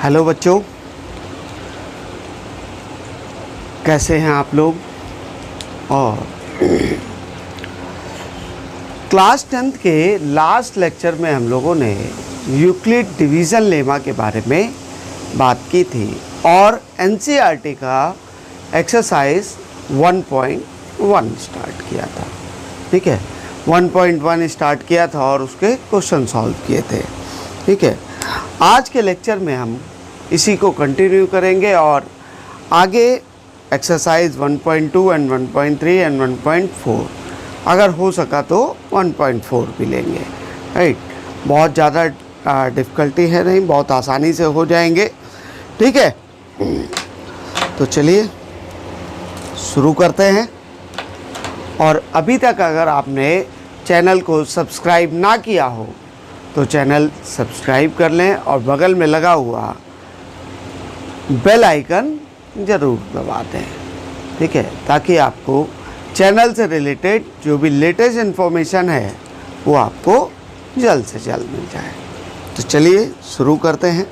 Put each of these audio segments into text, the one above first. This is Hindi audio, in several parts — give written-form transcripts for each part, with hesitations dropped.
हेलो बच्चों, कैसे हैं आप लोग। और क्लास 10th के लास्ट लेक्चर में हम लोगों ने यूक्लिड डिवीज़न लेमा के बारे में बात की थी और एनसीईआरटी का एक्सरसाइज 1.1 स्टार्ट किया था। ठीक है, 1.1 स्टार्ट किया था और उसके क्वेश्चन सॉल्व किए थे। ठीक है, आज के लेक्चर में हम इसी को कंटिन्यू करेंगे और आगे एक्सरसाइज 1.2 एंड 1.3 एंड 1.4, अगर हो सका तो 1.4 भी लेंगे। राइट, बहुत ज़्यादा डिफ़िकल्टी है नहीं, बहुत आसानी से हो जाएंगे। ठीक है, तो चलिए शुरू करते हैं। और अभी तक अगर आपने चैनल को सब्सक्राइब ना किया हो तो चैनल सब्सक्राइब कर लें और बगल में लगा हुआ बेल आइकन ज़रूर दबा दें। ठीक है, ताकि आपको चैनल से रिलेटेड जो भी लेटेस्ट इन्फॉर्मेशन है वो आपको जल्द से जल्द मिल जाए। तो चलिए शुरू करते हैं।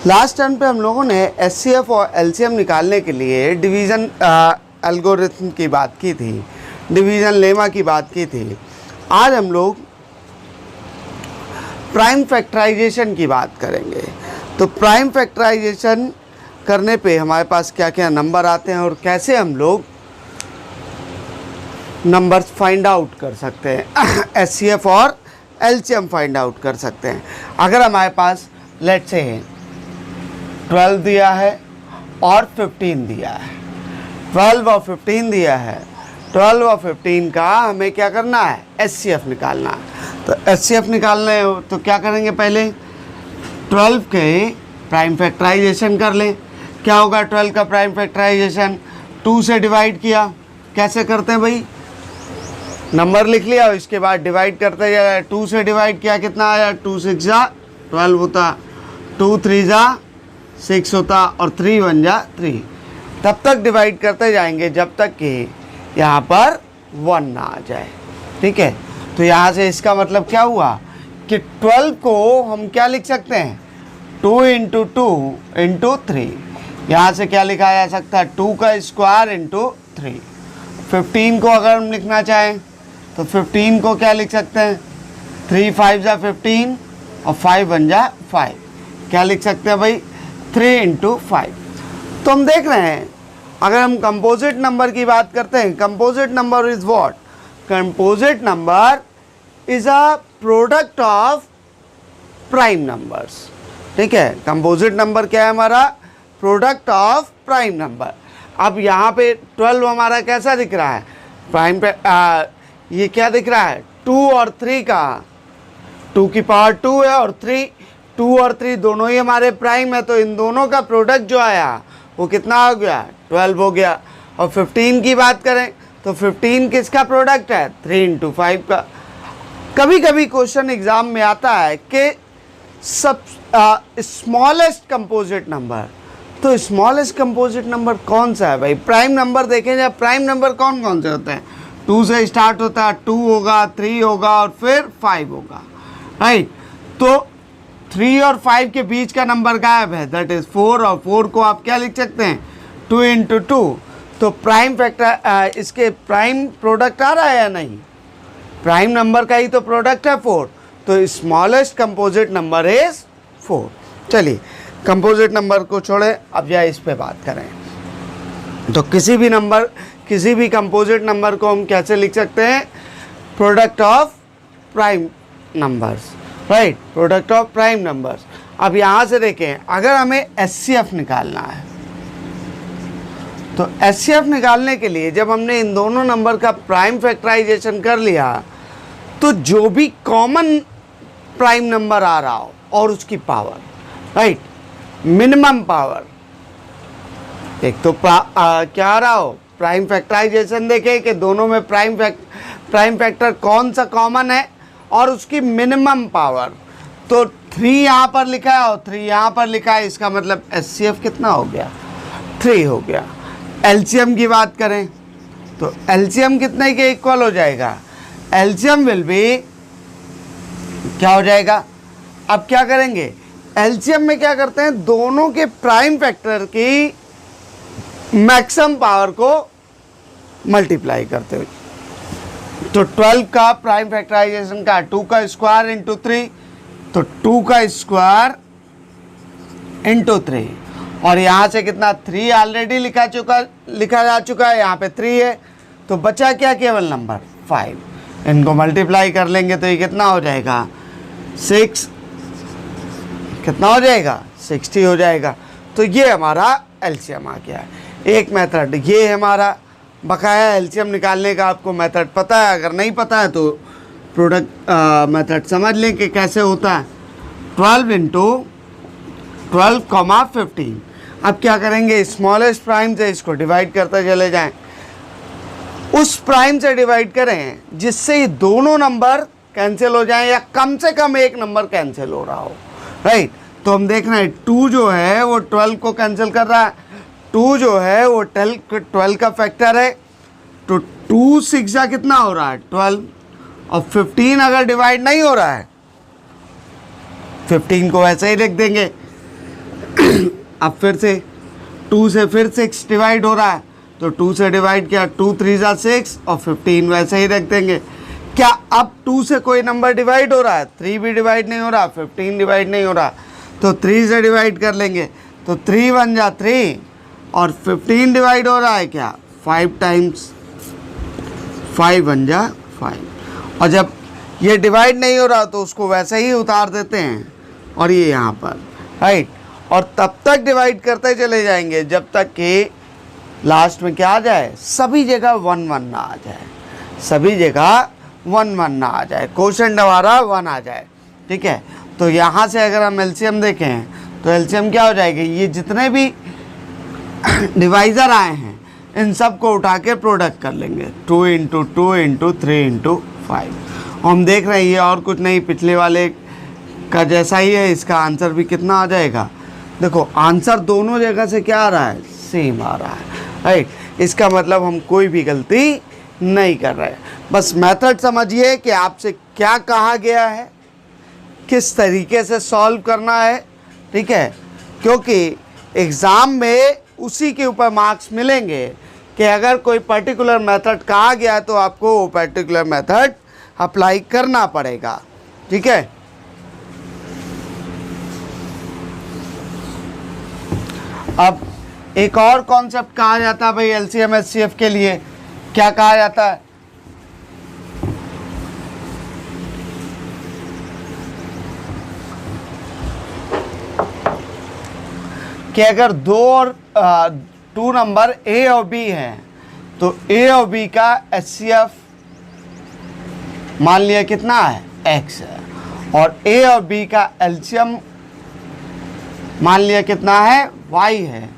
लास्ट टर्न पे हम लोगों ने एचसीएफ और एलसीएम निकालने के लिए डिवीज़न एल्गोरिथम की बात की थी, डिवीज़न लेमा की बात की थी। आज हम लोग प्राइम फैक्टराइजेशन की बात करेंगे। तो प्राइम फैक्टराइजेशन करने पे हमारे पास क्या क्या नंबर आते हैं और कैसे हम लोग नंबर्स फाइंड आउट कर सकते हैं, एचसीएफ और एलसीएम फाइंड आउट कर सकते हैं। अगर हमारे पास लेट्स से 12 दिया है और 15 दिया है, 12 और 15 दिया है, 12 और 15 का हमें क्या करना है, एचसीएफ निकालना है। तो एचसीएफ निकालना है तो क्या करेंगे, पहले 12 के प्राइम फैक्टराइजेशन कर लें। क्या होगा 12 का प्राइम फैक्टराइजेशन, 2 से डिवाइड किया। कैसे करते हैं भाई, नंबर लिख लिया और इसके बाद डिवाइड करते जाए। 2 से डिवाइड किया, कितना आया, 2 6 जा 12 होता, 2 3 जा 6 होता और 3 1 जा 3। तब तक डिवाइड करते जाएंगे जब तक कि यहाँ पर 1 ना आ जाए। ठीक है, तो यहाँ से इसका मतलब क्या हुआ कि 12 को हम क्या लिख सकते हैं, 2 × 2 × 3। यहाँ से क्या लिखा जा सकता है, 2 का स्क्वायर × 3। 15 को अगर हम लिखना चाहें तो 15 को क्या लिख सकते हैं, 3 5 जा 15 और 5 1 जा 5। क्या लिख सकते हैं भाई, 3 × 5। तो हम देख रहे हैं, अगर हम कंपोजिट नंबर की बात करते हैं, composite number is what, composite number is a product of prime numbers. ठीक है, कंपोजिट नंबर क्या है हमारा, प्रोडक्ट ऑफ प्राइम नंबर। अब यहाँ पे 12 हमारा कैसा दिख रहा है, प्राइम पे ये क्या दिख रहा है, 2 और 3 का, 2 की पावर 2 है और 3, 2 और 3 दोनों ही हमारे प्राइम है। तो इन दोनों का प्रोडक्ट जो आया वो कितना हो गया, 12 हो गया। और 15 की बात करें तो 15 किसका प्रोडक्ट है, 3 × 5 का। कभी कभी क्वेश्चन एग्जाम में आता है कि सब स्मॉलेस्ट कंपोजिट नंबर, तो स्मॉलेस्ट कंपोजिट नंबर कौन सा है भाई, प्राइम नंबर देखें जाए, प्राइम नंबर कौन कौन से होते हैं, 2 से स्टार्ट होता है, 2 होगा, 3 होगा और फिर 5 होगा। राइट, तो 3 और 5 के बीच का नंबर गायब है, दैट इज़ 4। और 4 को आप क्या लिख सकते हैं, 2 × 2। तो प्राइम फैक्टर इसके प्राइम प्रोडक्ट आ रहा है या नहीं, प्राइम नंबर का ही तो प्रोडक्ट है 4। तो स्मॉलेस्ट कंपोजिट नंबर इज़ 4। चलिए कंपोजिट नंबर को छोड़े, अब या इस पे बात करें। तो किसी भी नंबर, किसी भी कंपोजिट नंबर को हम कैसे लिख सकते हैं, product of prime numbers. Right, product of prime numbers. अब यहाँ से देखें, अगर हमें एचसीएफ निकालना है तो एचसीएफ निकालने के लिए जब हमने इन दोनों नंबर का प्राइम फैक्टराइजेशन कर लिया तो जो भी कॉमन प्राइम नंबर आ रहा हो और उसकी पावर, राइट, मिनिमम पावर, एक तो क्या आ रहा हो, प्राइम फैक्टराइजेशन देखें कि दोनों में प्राइम फैक्टर कौन सा कॉमन है और उसकी मिनिमम पावर। तो 3 यहाँ पर लिखा है और 3 यहाँ पर लिखा है, इसका मतलब एचसीएफ कितना हो गया, 3 हो गया। एलसीएम की बात करें तो एलसीएम कितने के इक्वल हो जाएगा, एलसीएम विल बी क्या हो जाएगा। अब क्या करेंगे, एलसीएम में क्या करते हैं, दोनों के प्राइम फैक्टर की मैक्सिमम पावर को मल्टीप्लाई करते हुए। तो 12 का प्राइम फैक्टराइजेशन का 2 का स्क्वायर इंटू 3, तो 2 का स्क्वायर इंटू 3, और यहाँ से कितना 3 ऑलरेडी लिखा जा चुका है, यहाँ पे 3 है, तो बचा क्या, केवल नंबर 5। इनको मल्टीप्लाई कर लेंगे तो ये कितना हो जाएगा 6, कितना हो जाएगा 60 हो जाएगा। तो ये हमारा एलसीएम आ गया है। एक मेथड ये है हमारा, बकाया एलसीएम निकालने का आपको मेथड पता है, अगर नहीं पता है तो प्रोडक्ट मेथड समझ लें कि कैसे होता है। 12 इंटू 12, 15। अब क्या करेंगे, स्मॉलेस्ट प्राइम से इसको डिवाइड करते चले जाएं, उस प्राइम से डिवाइड करें जिससे ये दोनों नंबर कैंसिल हो जाएं या कम से कम एक नंबर कैंसिल हो रहा हो, राइट। तो हम देख रहे हैं 2 जो है वो 12 को कैंसिल कर रहा है, 2 जो है वो 12 का फैक्टर है, तो 2 6 जा कितना हो रहा है 12, और 15 अगर डिवाइड नहीं हो रहा है 15 को वैसे ही लिख देंगे। अब फिर से 2 से फिर 6 डिवाइड हो रहा है, तो 2 से डिवाइड किया, 2 3 जा 6 और 15 वैसे ही रख देंगे। क्या अब 2 से कोई नंबर डिवाइड हो रहा है, 3 भी डिवाइड नहीं हो रहा, 15 डिवाइड नहीं हो रहा, तो 3 से डिवाइड कर लेंगे, तो 3 1 जा 3, और 15 डिवाइड हो रहा है क्या 5 टाइम्स, 5 1 जा 5, और जब ये डिवाइड नहीं हो रहा तो उसको वैसे ही उतार देते हैं और ये यहाँ पर, राइट। और तब तक डिवाइड करते चले जाएंगे जब तक कि लास्ट में क्या आ जाए, सभी जगह 1 1 ना आ जाए, सभी जगह 1 1 ना आ जाए, क्वोशंट हमारा 1 आ जाए, ठीक है। तो यहाँ से अगर हम एलसीएम देखें तो एलसीएम क्या हो जाएगी, ये जितने भी डिवाइज़र आए हैं इन सब को उठा के प्रोडक्ट कर लेंगे, 2 इंटू 2 इंटू 3 इंटू 5। हम देख रहे हैं ये और कुछ नहीं, पिछले वाले का जैसा ही है, इसका आंसर भी कितना आ जाएगा, देखो आंसर दोनों जगह से क्या आ रहा है, सेम आ रहा है, राइट। इसका मतलब हम कोई भी गलती नहीं कर रहे, बस मेथड समझिए कि आपसे क्या कहा गया है, किस तरीके से सॉल्व करना है, ठीक है। क्योंकि एग्ज़ाम में उसी के ऊपर मार्क्स मिलेंगे कि अगर कोई पर्टिकुलर मेथड कहा गया है तो आपको वो पर्टिकुलर मेथड अप्लाई करना पड़ेगा, ठीक है। अब एक और कॉन्सेप्ट कहा जाता है भाई एलसीएम एचसीएफ के लिए, क्या कहा जाता है, कि अगर 2 नंबर ए और बी हैं तो ए और बी का एचसीएफ मान लिया कितना है, x है, और ए और बी का एलसीएम मान लिया कितना है, y है।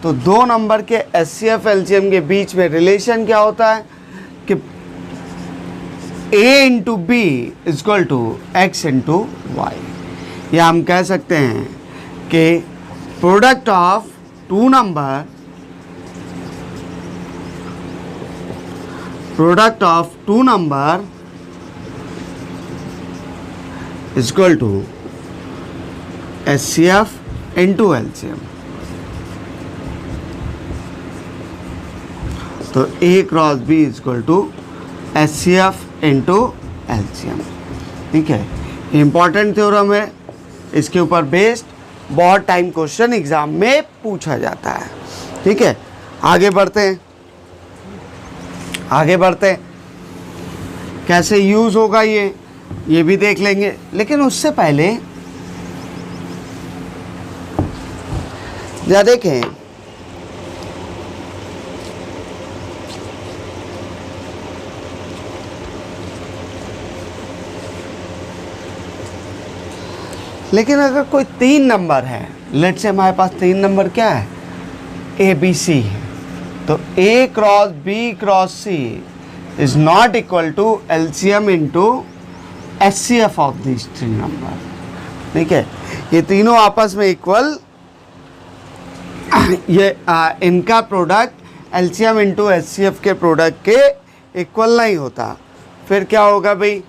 तो 2 नंबर के एचसीएफ एलसीएम के बीच में रिलेशन क्या होता है कि a into B is equal to X into Y, या हम कह सकते हैं कि product of 2 number is equal to HCF into LCM। तो A cross B is equal to HCF into LCM, ठीक है। इम्पॉर्टेंट थ्योरम है, इसके ऊपर बेस्ड बहुत टाइम क्वेश्चन एग्जाम में पूछा जाता है, ठीक है। आगे बढ़ते हैं, कैसे यूज़ होगा ये भी देख लेंगे, लेकिन उससे पहले या देखें लेकिन अगर कोई 3 नंबर है, लेट से हमारे पास 3 नंबर क्या है, ए बी सी है, तो A cross B cross C is not equal to LCM into HCF of this 3 number, ठीक है। ये तीनों आपस में इक्वल, ये इनका प्रोडक्ट एलसीएम इंटू एचसीएफ के प्रोडक्ट के इक्वल नहीं होता। फिर क्या होगा भाई,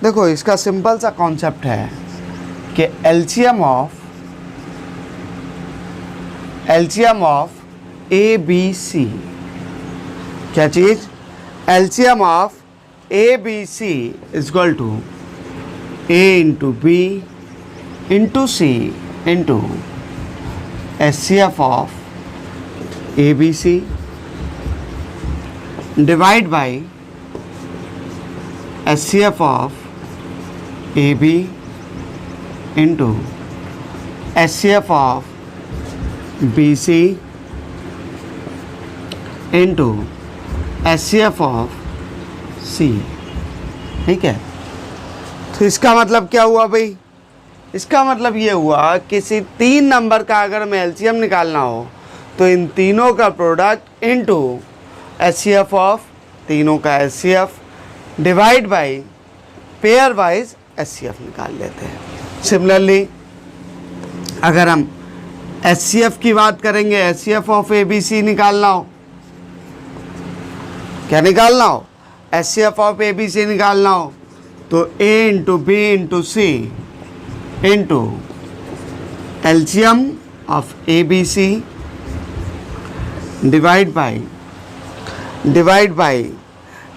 देखो इसका सिंपल सा कॉन्सेप्ट है कि LCM of A B C, क्या चीज, LCM of A B C is equal to A into B into C into H C F of A B C divide by H C F of A B into H C F of B C into H C F of C. ठीक है, तो इसका मतलब क्या हुआ भाई, इसका मतलब ये हुआ किसी 3 नंबर का अगर हमें एलसीएम निकालना हो तो इन तीनों का प्रोडक्ट इनटू एचसीएफ ऑफ तीनों का HCF divide by pair wise HCF निकाल लेते हैं। सिमिलरली अगर हम एचसीएफ की बात करेंगे, एचसीएफ ऑफ एबीसी निकालना हो, क्या निकालना हो, एचसीएफ ऑफ एबीसी निकालना हो तो A into B into C into LCM of ABC divide by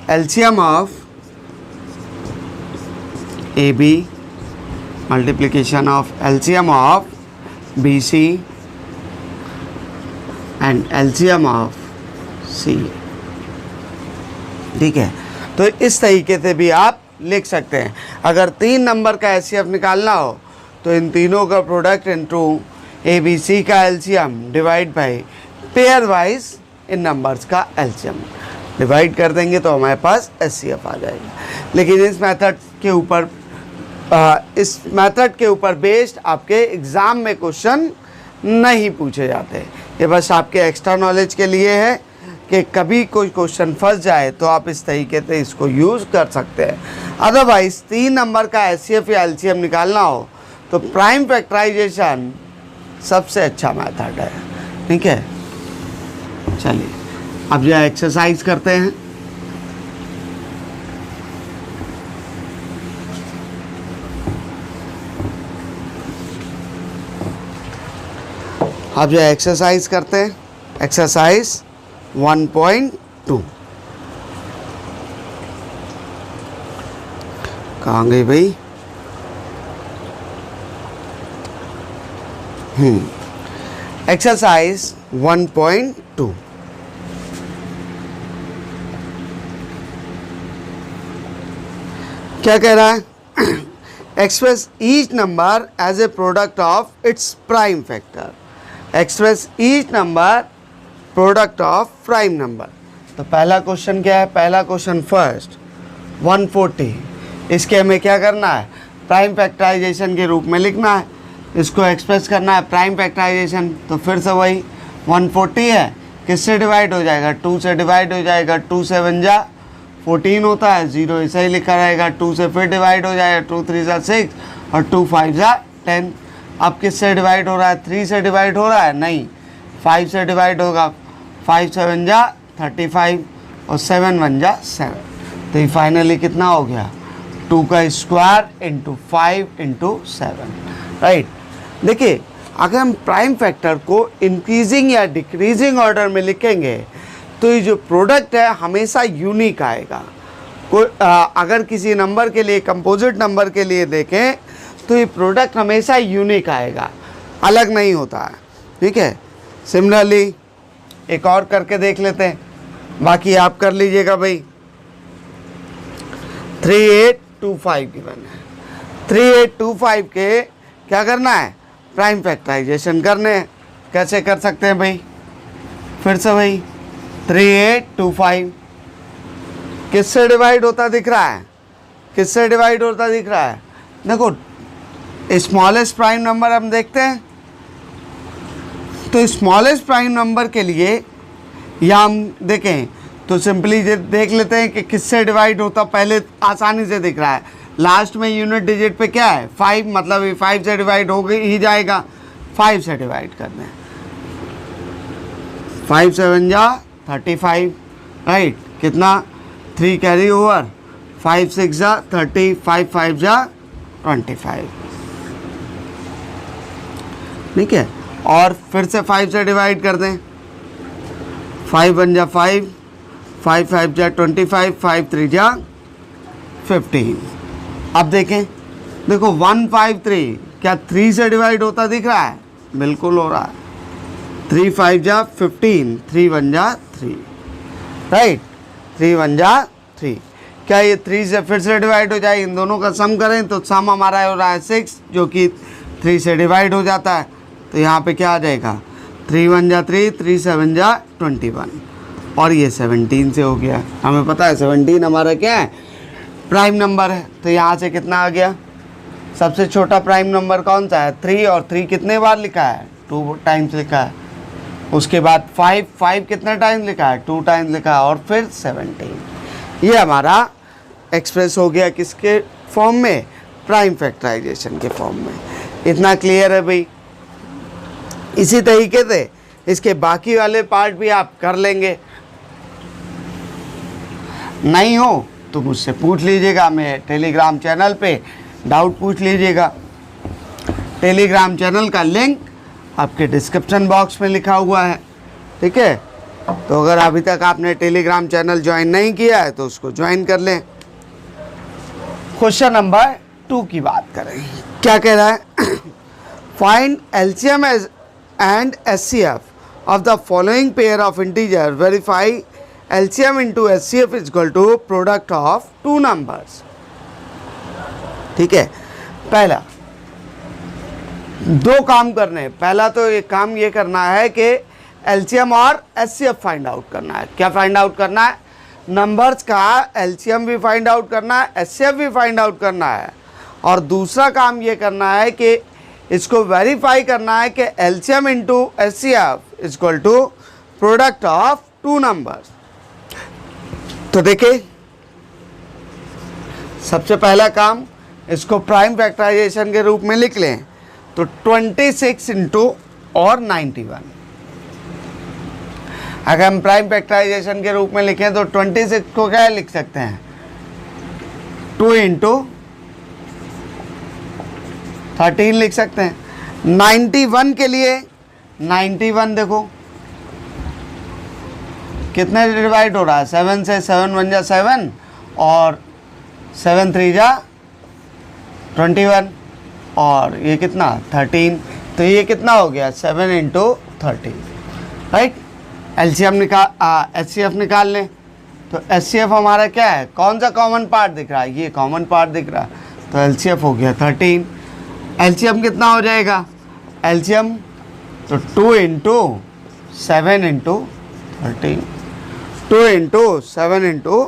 LCM of A B multiplication of LCM of B C and LCM of C. ठीक है, तो इस तरीके से भी आप लिख सकते हैं। अगर 3 नंबर का एचसीएफ निकालना हो तो इन तीनों का product into A B C का LCM divide by pairwise इन नंबर्स का एलसीएम डिवाइड कर देंगे तो हमारे पास एचसीएफ आ जाएगा। लेकिन इस मेथड के ऊपर बेस्ड आपके एग्ज़ाम में क्वेश्चन नहीं पूछे जाते। ये बस आपके एक्स्ट्रा नॉलेज के लिए है कि कभी कोई क्वेश्चन फंस जाए तो आप इस तरीके से इसको यूज़ कर सकते हैं। अदरवाइज़ 3 नंबर का एचसीएफ या एलसीएम निकालना हो तो प्राइम फैक्टराइजेशन सबसे अच्छा मेथड है। ठीक है, चलिए अब यह एक्सरसाइज करते हैं। अब यह एक्सरसाइज करते हैं, एक्सरसाइज 1.2 कहाँ गई भाई, एक्सरसाइज 1.2 क्या कह रहा है, express each number as a product of its prime factor, express each number product of prime number. तो पहला क्वेश्चन क्या है, पहला क्वेश्चन फर्स्ट 140, इसके हमें क्या करना है, प्राइम फैक्टराइजेशन के रूप में लिखना है, इसको एक्सप्रेस करना है प्राइम फैक्टराइजेशन। तो फिर से वही 140 है, किससे डिवाइड हो जाएगा, 2 से डिवाइड हो जाएगा, 2 से 1 जा 14 होता है, 0 ऐसा ही लिखा रहेगा, 2 से फिर डिवाइड हो जाएगा, 2 3 जा 6 और 2 5 जा 10। अब किससे डिवाइड हो रहा है, 3 से डिवाइड हो रहा है, नहीं 5 से डिवाइड होगा, 5 7 जा 35 और 7 1 जा 7। तो ये फाइनली कितना हो गया, 2 का स्क्वायर इंटू 5 इंटू 7। राइट, देखिए अगर हम प्राइम फैक्टर को इंक्रीजिंग या डिक्रीजिंग ऑर्डर में लिखेंगे तो ये जो प्रोडक्ट है हमेशा यूनिक आएगा। कोई अगर किसी नंबर के लिए, कंपोजिट नंबर के लिए देखें तो ये प्रोडक्ट हमेशा यूनिक आएगा, अलग नहीं होता है। ठीक है, सिमिलरली एक और करके देख लेते हैं, बाकी आप कर लीजिएगा भाई। 3825 गिवन है, 3825 के क्या करना है, प्राइम फैक्टराइजेशन करने हैं। कैसे कर सकते हैं भाई, फिर से भाई 3825 किससे डिवाइड होता दिख रहा है, किससे डिवाइड होता दिख रहा है, देखो स्मॉलेस्ट प्राइम नंबर हम देखते हैं तो स्मॉलेस्ट प्राइम नंबर के लिए या हम देखें तो सिंपली देख लेते हैं कि किससे डिवाइड होता, पहले आसानी से दिख रहा है, लास्ट में यूनिट डिजिट पे क्या है 5, मतलब ये 5 से डिवाइड हो ही जाएगा, 5 से डिवाइड करना है, 5 7 जा 35। राइट, कितना 3 कैरी ओवर, 5 6 जा 30, 5 5 जा 25। ठीक है, और फिर से 5 से डिवाइड कर दें, 5 1 जा 5, 5 5 जा 25, 5 3 जा 15। अब देखें, देखो 153 क्या 3 से डिवाइड होता दिख रहा है? बिल्कुल हो रहा है। 3 5 जा 15, 3 1 जा 3, राइट, 3 1 जा 3। क्या ये 3 से फिर से डिवाइड हो जाए? इन दोनों का सम करें तो सम हमारा हो रहा है 6, जो कि 3 से डिवाइड हो जाता है। तो यहाँ पे क्या आ जाएगा? 3 1 जा 3, 3 7 जा 21, और ये 17 से हो गया। हमें पता है 17 हमारा क्या है? प्राइम नंबर है। तो यहाँ से कितना आ गया? सबसे छोटा प्राइम नंबर कौन सा है? 3, और 3 कितने बार लिखा है? 2 टाइम्स लिखा है। उसके बाद 5, 5 कितने टाइम्स लिखा है? 2 टाइम्स लिखा है, और फिर 17। ये हमारा एक्सप्रेस हो गया किसके फॉर्म में? प्राइम फैक्टराइजेशन के फॉर्म में। इतना क्लियर है भाई? इसी तरीके से इसके बाकी वाले पार्ट भी आप कर लेंगे। नहीं हो तो मुझसे पूछ लीजिएगा, मैं टेलीग्राम चैनल पे डाउट पूछ लीजिएगा। टेलीग्राम चैनल का लिंक आपके डिस्क्रिप्शन बॉक्स में लिखा हुआ है, ठीक है? तो अगर अभी तक आपने टेलीग्राम चैनल ज्वाइन नहीं किया है तो उसको ज्वाइन कर लें। क्वेश्चन नंबर 2 की बात करें, क्या कह रहा है? Find LCM and HCF of the following pair of integer, verify LCM into HCF is equal to product of 2 numbers. ठीक है, पहला 2 काम करने। पहला तो एक काम ये करना है कि एलसीएम और एचसीएफ फाइंड आउट करना है। क्या फाइंड आउट करना है? नंबर्स का एलसीएम भी फाइंड आउट करना है, एचसीएफ भी फाइंड आउट करना है, और दूसरा काम ये करना है कि इसको वेरीफाई करना है कि LCM into HCF is equal to product of 2 numbers. तो देखिए, सबसे पहला काम, इसको प्राइम फैक्टराइजेशन के रूप में लिख लें। तो 26 इंटू और 91, अगर हम प्राइम फैक्टराइजेशन के रूप में लिखें तो 26 को क्या लिख सकते हैं? 2 इंटू 13 लिख सकते हैं। 91 के लिए 91 देखो कितने डिवाइड हो रहा है? 7 से। 7 1 जा 7, और 7 3 जा 21, और ये कितना? 13। तो ये कितना हो गया? 7 इंटू 13, राइट। एलसीएम निकाल, एचसीएफ निकाल लें। तो एचसीएफ हमारा क्या है? कौन सा कॉमन पार्ट दिख रहा है? ये कॉमन पार्ट दिख रहा है। तो एलसीएफ हो गया 13। एलसीएम कितना हो जाएगा? एलसीएम तो 2 इंटू 7 इंटू 13, 2 इंटू 7 इंटू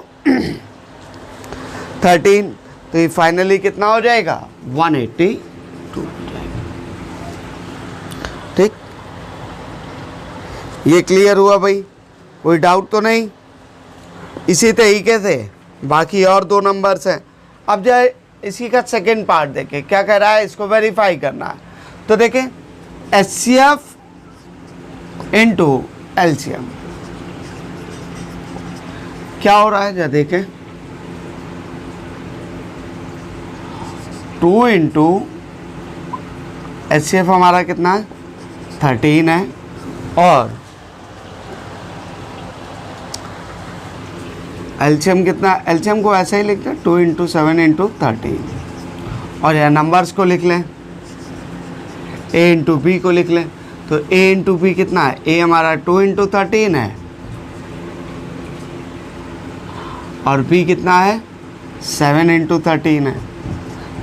13। तो ये फाइनली कितना हो जाएगा? 182 हो जाएगा। ठीक, ये क्लियर हुआ भाई? कोई डाउट तो नहीं? इसी तरीके से बाकी और 2 नंबर्स हैं। अब जाए इसी का सेकेंड पार्ट देखें, क्या कह रहा है? इसको वेरीफाई करना है। तो देखें, एचसीएफ इंटू एलसीएम क्या हो रहा है? जरा देखें, 2 इंटू एचसीएफ हमारा कितना है? 13 है, और एलसीएम कितना? एलसीएम को ऐसे ही लिखते हैं 2 इंटू 7 इंटू 13, और यह नंबर्स को लिख लें, ए इंटू बी को लिख लें। तो ए इंटू बी कितना है? ए हमारा 2 इंटू 13 है, और बी कितना है? 7 इंटू 13 है।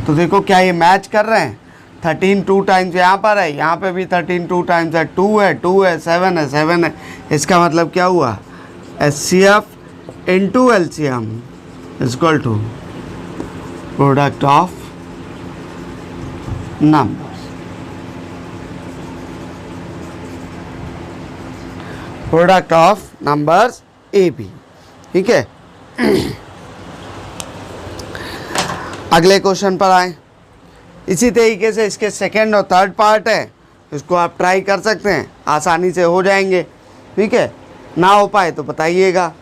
तो देखो क्या ये मैच कर रहे हैं? 13 2 टाइम्स यहाँ पर है, यहाँ पे भी 13 2 टाइम्स है, 2 है 2 है, 7 है 7 है। इसका मतलब क्या हुआ? HCF into LCM is equal to product of numbers. Product of numbers A B. ठीक है, अगले क्वेश्चन पर आए। इसी तरीके से इसके सेकेंड और थर्ड पार्ट है, इसको आप ट्राई कर सकते हैं, आसानी से हो जाएंगे। ठीक है, ना हो पाए तो बताइएगा।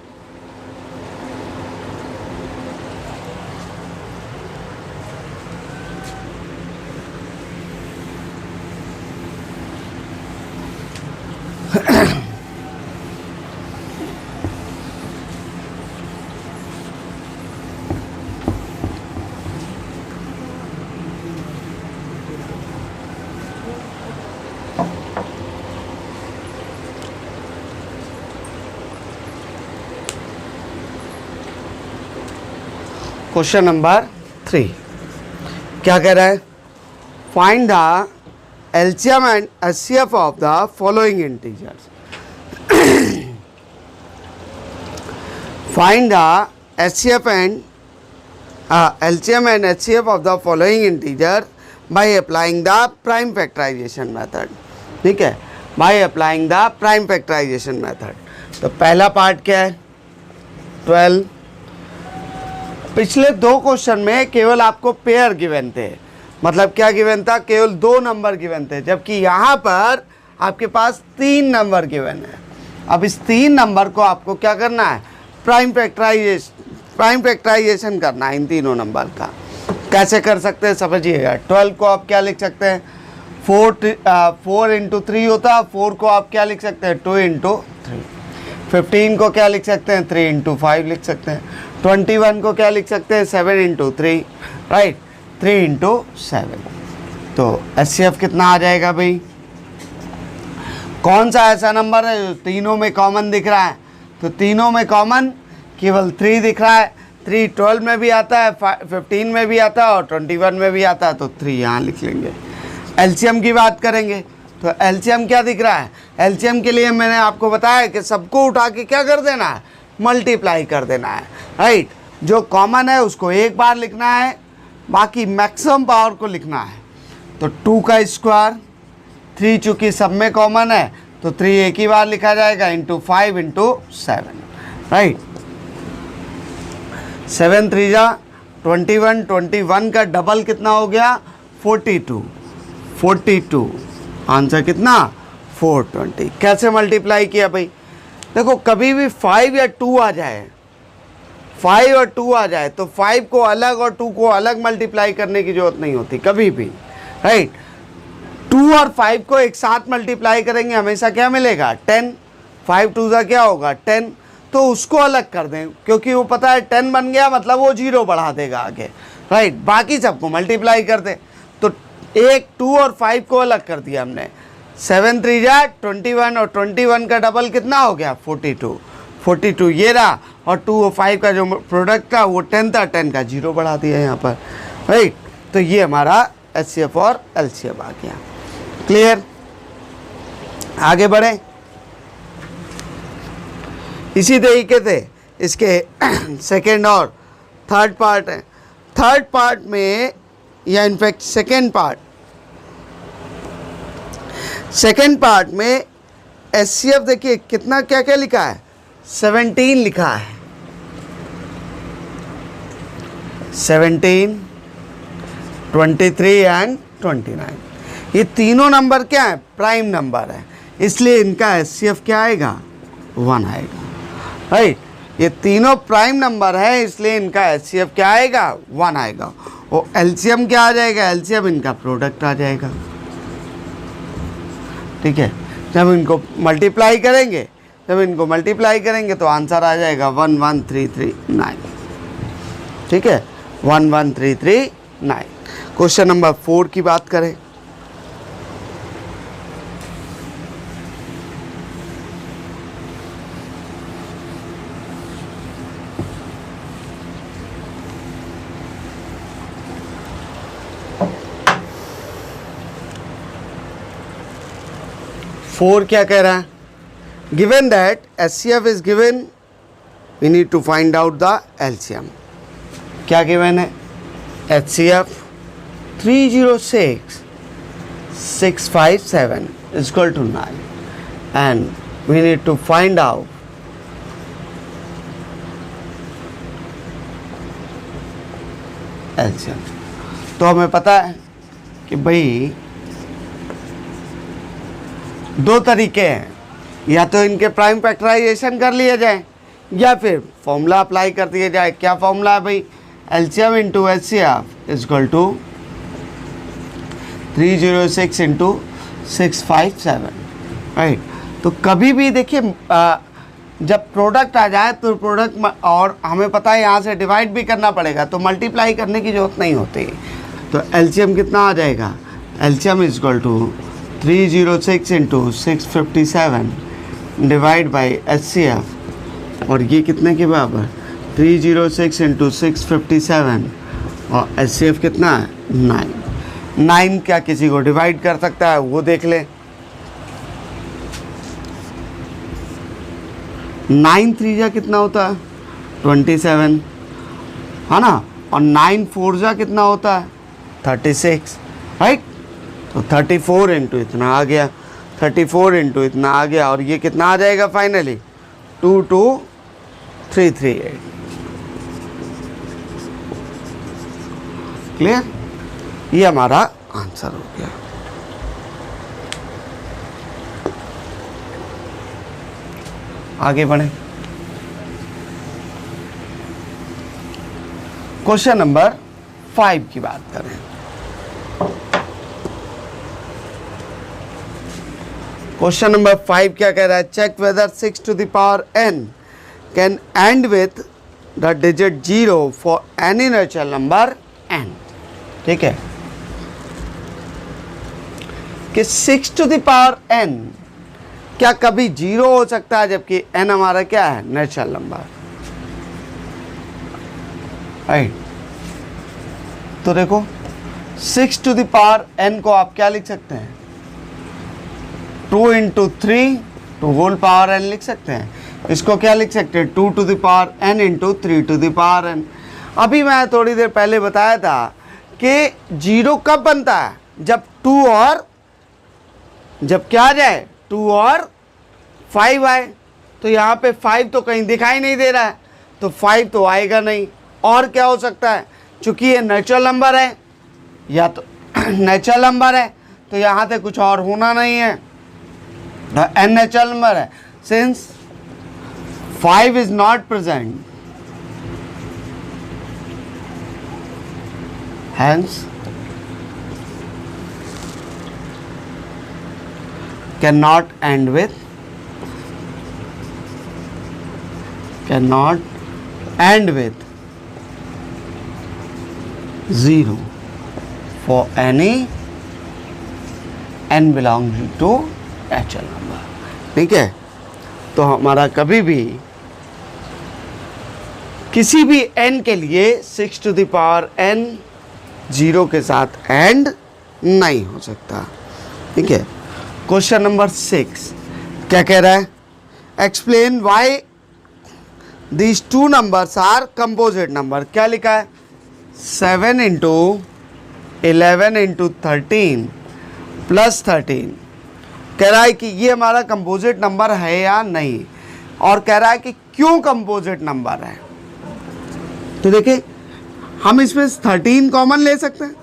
क्वेश्चन नंबर 3 क्या कह रहा है? Find the LCM and HCF of the following integers. Find the HCF and LCM and HCF of the following integer by applying the prime factorization method. ठीक है, by applying the prime factorization method. तो पहला पार्ट क्या है? 12. पिछले 2 क्वेश्चन में केवल आपको पेयर गिवन थे, मतलब क्या गिवन था? केवल 2 नंबर गिवन थे, जबकि यहाँ पर आपके पास 3 नंबर गिवन है. अब इस 3 नंबर को आपको क्या करना है? प्राइम फैक्टराइजेशन करना है इन तीनों नंबर का. कैसे कर सकते हैं समझिएगा. 12 को आप क्या लिख सकते हैं? 4 इंटू 3 होता है. 4 को आप क्या लिख सकते हैं? 2 इंटू 3. 15 को क्या लिख सकते हैं? 3 इंटू 5 लिख सकते हैं. 21 को क्या लिख सकते हैं? 7 इंटू 3, राइट, 3 इंटू 7. तो HCF कितना आ जाएगा भाई? कौन सा ऐसा नंबर है जो तीनों में कॉमन दिख रहा है? तो तीनों में कॉमन केवल 3 दिख रहा है. 3 12 में भी आता है, 15 में भी आता है और 21 में भी आता है, तो 3 यहाँ लिख लेंगे. एलसीएम की बात करेंगे तो एलसीएम क्या दिख रहा है? एलसीएम के लिए मैंने आपको बताया कि सबको उठा के क्या कर देना है? मल्टीप्लाई कर देना है, राइट. जो कॉमन है उसको एक बार लिखना है, बाकी मैक्सिमम पावर को लिखना है. तो 2 का स्क्वायर, 3 चूँकि सब में कॉमन है तो 3 एक ही बार लिखा जाएगा, इंटू 5 इंटू 7, राइट. 7 3 जा 21, 21 का डबल कितना हो गया? 42. आंसर कितना? 420. कैसे मल्टीप्लाई किया भाई? देखो, कभी भी 5 या 2 आ जाए, 5 और 2 आ जाए तो 5 को अलग और 2 को अलग मल्टीप्लाई करने की जरूरत नहीं होती कभी भी, राइट. 2 और 5 को एक साथ मल्टीप्लाई करेंगे, हमेशा क्या मिलेगा? 10. 5 2 का क्या होगा? 10. तो उसको अलग कर दें, क्योंकि वो पता है 10 बन गया मतलब वो 0 बढ़ा देगा आगे, राइट. बाकी सबको मल्टीप्लाई कर दें. तो 1 2 और 5 को अलग कर दिया हमने. 7 3 जा 21 और 21 का डबल कितना हो गया? 42 ये रहा. और 2 और 5 का जो प्रोडक्ट था वो 10 था, 10 का 0 बढ़ा दिया यहाँ पर, राइट. तो ये हमारा HCF और LCM आ गया. क्लियर? आगे बढ़े. इसी तरीके से इसके सेकेंड और थर्ड पार्ट है. थर्ड पार्ट में, या इनफैक्ट सेकेंड पार्ट में HCF देखिए कितना क्या क्या लिखा है? 17 लिखा है. 17, 23 एंड 29. ये तीनों नंबर क्या है? प्राइम नंबर है, इसलिए इनका HCF क्या आएगा? 1 आएगा, राइट. ये तीनों प्राइम नंबर है, इसलिए इनका HCF क्या आएगा? 1 आएगा. और LCM क्या आ जाएगा? LCM इनका प्रोडक्ट आ जाएगा, ठीक है. जब इनको मल्टीप्लाई करेंगे तो आंसर आ जाएगा 11339, ठीक है. 11339. क्वेश्चन नंबर 4 की बात करें. फोर क्या कह रहा है? Given that HCF is given, we need to find out the LCM. क्या गिवन है? HCF 306,657 is equal to 9 and we need to find out LCM. तो हमें पता है कि भाई 2 तरीके हैं, या तो इनके प्राइम फैक्टराइजेशन कर लिया जाए या फिर फॉर्मूला अप्लाई कर दिया जाए. क्या फॉर्मूला है भाई? LCM into HCF is equal to 306 into 657, right. तो कभी भी देखिए जब प्रोडक्ट आ जाए तो प्रोडक्ट, और हमें पता है यहाँ से डिवाइड भी करना पड़ेगा, तो मल्टीप्लाई करने की ज़रूरत नहीं होती. तो LCM कितना आ जाएगा? LCM is equal to 306 into 657 divide by HCF, और ये कितने के बराबर? 306 इंटू 657 और HCF कितना है 9। 9 क्या किसी को डिवाइड कर सकता है वो देख ले। 9 3 जा कितना होता है 27 है ना, और 9 4 जा कितना होता है 36 राइट। तो 34 इंटू इतना आ गया, 34 इंटू इतना आ गया, और ये कितना आ जाएगा फाइनली 22338। क्लियर, ये हमारा आंसर हो गया। आगे बढ़े, क्वेश्चन नंबर 5 की बात करें। क्वेश्चन नंबर 5 क्या कह रहा है, check whether 6 to the power n can end with the digit 0 for any natural number n। ठीक है कि 6 टू द पावर n क्या कभी 0 हो सकता है, जबकि n हमारा क्या है नेचुरल नंबर, राइट। तो देखो 6 टू द पावर n को आप क्या लिख सकते हैं 2 into 3 to whole power n लिख सकते हैं। इसको क्या लिख सकते हैं 2 to the power n into 3 to the power n। अभी मैं थोड़ी देर पहले बताया था कि 0 कब बनता है, जब 2 और जब क्या आ जाए 2 और 5 आए। तो यहाँ पे 5 तो कहीं दिखाई नहीं दे रहा है, तो 5 तो आएगा नहीं। और क्या हो सकता है, चूंकि ये नेचुरल नंबर है, या तो नेचुरल नंबर है तो यहाँ से कुछ और होना नहीं है, n नेचुरल नंबर है। Since 5 is not present, hence cannot end with 0 for any n belonging to natural number। ठीक है, तो हमारा कभी भी किसी भी n के लिए 6 टू द पावर n 0 के साथ एंड नहीं हो सकता। ठीक है, क्वेश्चन नंबर 6 क्या कह रहा है, explain why these two numbers are composite number. क्या लिखा है 7 इंटू 11 इंटू 13 प्लस 13। कह रहा है कि ये हमारा कंपोजिट नंबर है या नहीं, और कह रहा है कि क्यों कंपोजिट नंबर है। तो देखिए हम इसमें 13 कॉमन ले सकते हैं,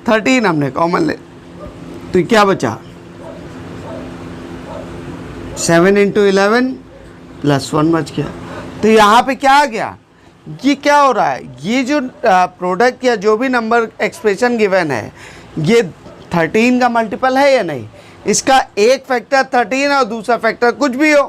13 हमने कॉमन ले, तो क्या बचा 7 इंटू 11 प्लस 1 बच गया। तो यहाँ पे क्या आ गया, ये क्या हो रहा है, ये जो प्रोडक्ट या जो भी नंबर एक्सप्रेशन गिवन है ये 13 का मल्टीपल है या नहीं। इसका एक फैक्टर 13 और दूसरा फैक्टर कुछ भी हो,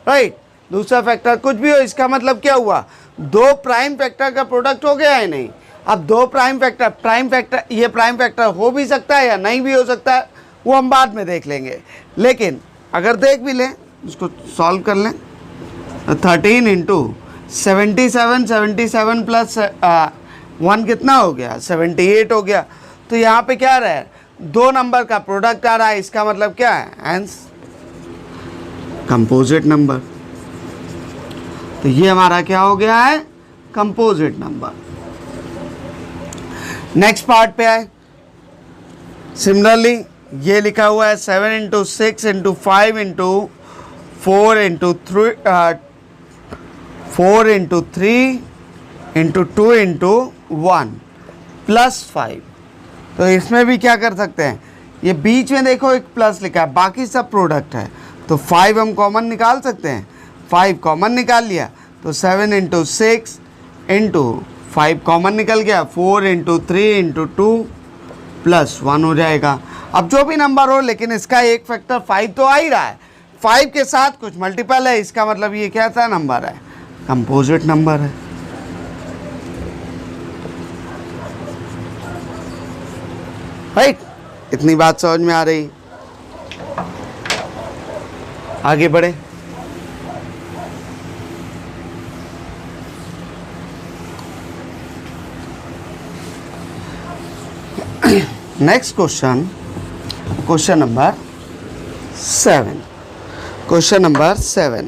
राइट, दूसरा फैक्टर कुछ भी हो। इसका मतलब क्या हुआ, 2 प्राइम फैक्टर का प्रोडक्ट हो गया है नहीं। अब 2 प्राइम फैक्टर ये प्राइम फैक्टर हो भी सकता है या नहीं भी हो सकता है, वो हम बाद में देख लेंगे। लेकिन अगर देख भी लें, इसको सॉल्व कर लें, 13 इंटू 77 प्लस 1 कितना हो गया 78 हो गया। तो यहाँ पे क्या रहा है, 2 नंबर का प्रोडक्ट आ रहा है, इसका मतलब क्या है हैंस कंपोजिट नंबर। तो ये हमारा क्या हो गया है कंपोजिट नंबर। नेक्स्ट पार्ट पे आए, सिमिलरली ये लिखा हुआ है 7 into 6 into 5 into 4 into 3 into 2 into 1 plus 5। तो इसमें भी क्या कर सकते हैं, ये बीच में देखो एक प्लस लिखा है, बाकी सब प्रोडक्ट है, तो 5 हम कॉमन निकाल सकते हैं। 5 कॉमन निकाल लिया तो 7 इंटू 6 इंटू 5 कॉमन निकल गया, 4 इंटू 3 इंटू 2 प्लस 1 हो जाएगा। अब जो भी नंबर हो, लेकिन इसका एक फैक्टर 5 तो आ ही रहा है, 5 के साथ कुछ मल्टीपल है, इसका मतलब ये क्या सा नंबर है कंपोजिट नंबर है। राइट, इतनी बात समझ में आ रही। आगे बढ़े, next question, question number 7। Question number 7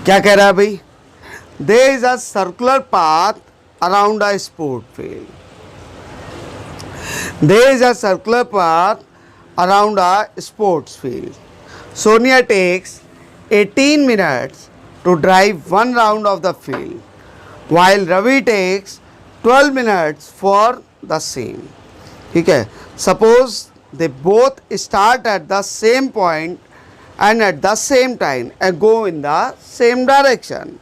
क्या कह रहा है भाई? There is a circular path around a sport field. There is a circular path around a sports field. Sonia takes 18 minutes to drive one round of the field, while Ravi takes 12 minutes for the same. ठीक है, suppose they both start at the same point and at the same time and go in the same direction.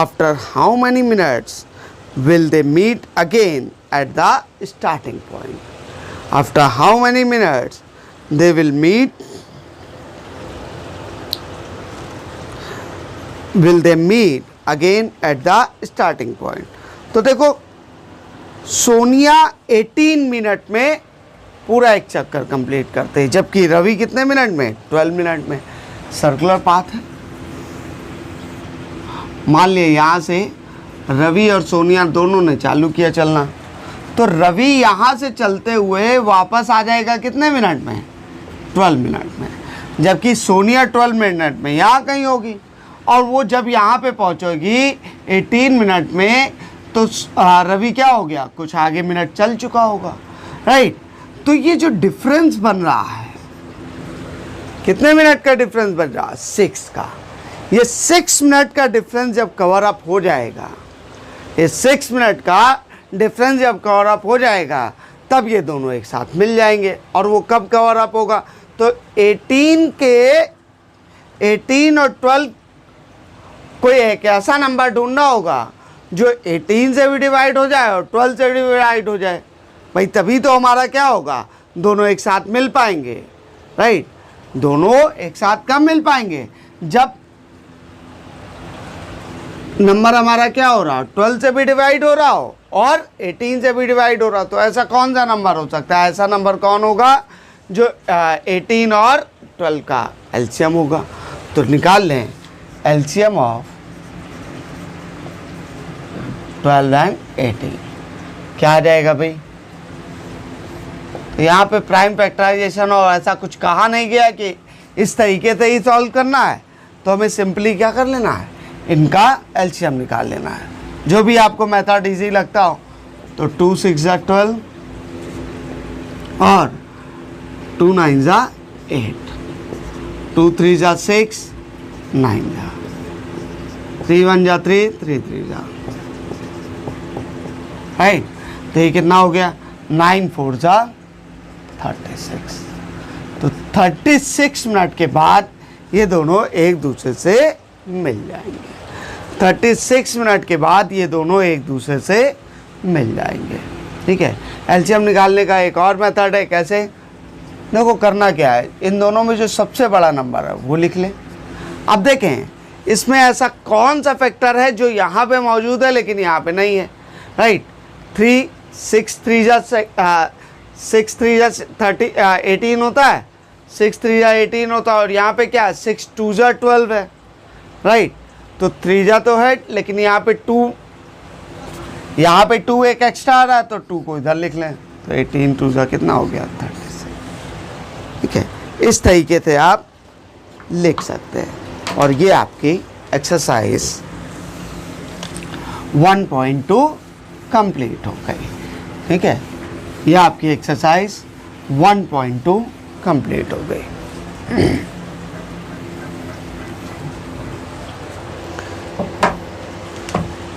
After how many minutes will they meet again at the starting point? After how many minutes they will meet again at the starting point? तो देखो, सोनिया 18 मिनट में पूरा एक चक्कर कंप्लीट करते हैं, जबकि रवि कितने मिनट में? 12 मिनट में. सर्कुलर पाथ है. मान लिया यहाँ से रवि और सोनिया दोनों ने चालू किया चलना, तो रवि यहाँ से चलते हुए वापस आ जाएगा कितने मिनट में? 12 मिनट में. जबकि सोनिया 12 मिनट में यहाँ कहीं होगी, और वो जब यहाँ पे पहुँचेगी 18 मिनट में, तो रवि क्या हो गया? कुछ आगे मिनट चल चुका होगा, राइट? तो ये जो डिफरेंस बन रहा है, कितने मिनट का डिफरेंस बन रहा है? 6 का. ये 6 मिनट का डिफरेंस जब कवर अप हो जाएगा, ये 6 मिनट का डिफरेंस जब कवर अप हो जाएगा, तब ये दोनों एक साथ मिल जाएंगे. और वो कब कवर अप होगा? तो 18 और 12 कोई एक ऐसा नंबर ढूंढना होगा जो 18 से भी डिवाइड हो जाए और 12 से भी डिवाइड हो जाए भाई, तभी तो हमारा क्या होगा? दोनों एक साथ मिल पाएंगे, राइट? दोनों एक साथ कब मिल पाएंगे? जब नंबर हमारा क्या हो रहा हो? 12 से भी डिवाइड हो रहा हो और 18 से भी डिवाइड हो रहा. तो ऐसा कौन सा नंबर हो सकता है? ऐसा नंबर कौन होगा जो 18 और 12 का एलसीएम होगा. तो निकाल लें एलसीएम ऑफ 12 एंड 18. क्या आ जाएगा भाई? तो यहाँ पे प्राइम फैक्टराइजेशन और ऐसा कुछ कहा नहीं गया कि इस तरीके से ही सॉल्व करना है. तो हमें सिंपली क्या कर लेना है? इनका एलसीएम निकाल लेना है. जो भी आपको मेथड इजी लगता हो. तो 2 6 जा 12 और 2 9 जा 8, 2 3 जा 6, 9 जा 3 1 जा 3, 3 3 जा, राइट? तो ये कितना हो गया? 9 4 जा 36. तो 36 मिनट के बाद ये दोनों एक दूसरे से मिल जाएंगे. 36 मिनट के बाद ये दोनों एक दूसरे से मिल जाएंगे. ठीक है. एलसीएम निकालने का एक और मेथड है. कैसे? देखो, करना क्या है, इन दोनों में जो सबसे बड़ा नंबर है वो लिख लें. अब देखें इसमें ऐसा कौन सा फैक्टर है जो यहाँ पे मौजूद है लेकिन यहाँ पे नहीं है, राइट? 3 6 3 जा 18 होता है, 6 3 जा 18 होता है, और यहाँ पे क्या है? 6 2 जा 12 है, राइट? तो 3 जा तो है, लेकिन यहाँ पे 2 एक एक्स्ट्रा आ रहा है, तो 2 को इधर लिख लें. तो 18 2 जा कितना हो गया? 36. ठीक है. इस तरीके से आप लिख सकते हैं. और ये आपकी एक्सरसाइज 1.2 कंप्लीट हो गई. ठीक है. ये आपकी एक्सरसाइज 1.2 कंप्लीट हो गई.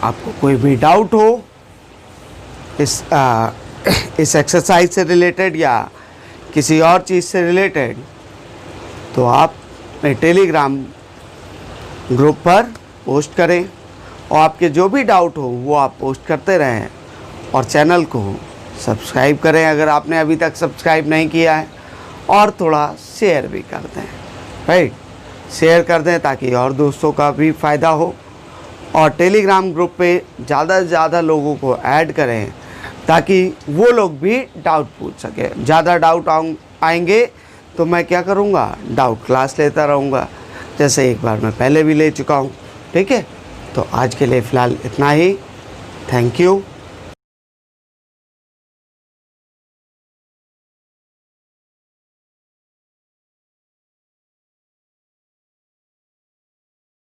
आपको कोई भी डाउट हो इस एक्सरसाइज से रिलेटेड या किसी और चीज़ से रिलेटेड, तो आप मेरे टेलीग्राम ग्रुप पर पोस्ट करें, और आपके जो भी डाउट हो वो आप पोस्ट करते रहें. और चैनल को सब्सक्राइब करें अगर आपने अभी तक सब्सक्राइब नहीं किया है, और थोड़ा शेयर भी कर दें, राइट? शेयर कर दें ताकि और दोस्तों का भी फ़ायदा हो. और टेलीग्राम ग्रुप पे ज़्यादा से ज़्यादा लोगों को ऐड करें ताकि वो लोग भी डाउट पूछ सकें. ज़्यादा डाउट आएंगे तो मैं क्या करूँगा? डाउट क्लास लेता रहूँगा, जैसे एक बार मैं पहले भी ले चुका हूँ. ठीक है. तो आज के लिए फ़िलहाल इतना ही. Thank you.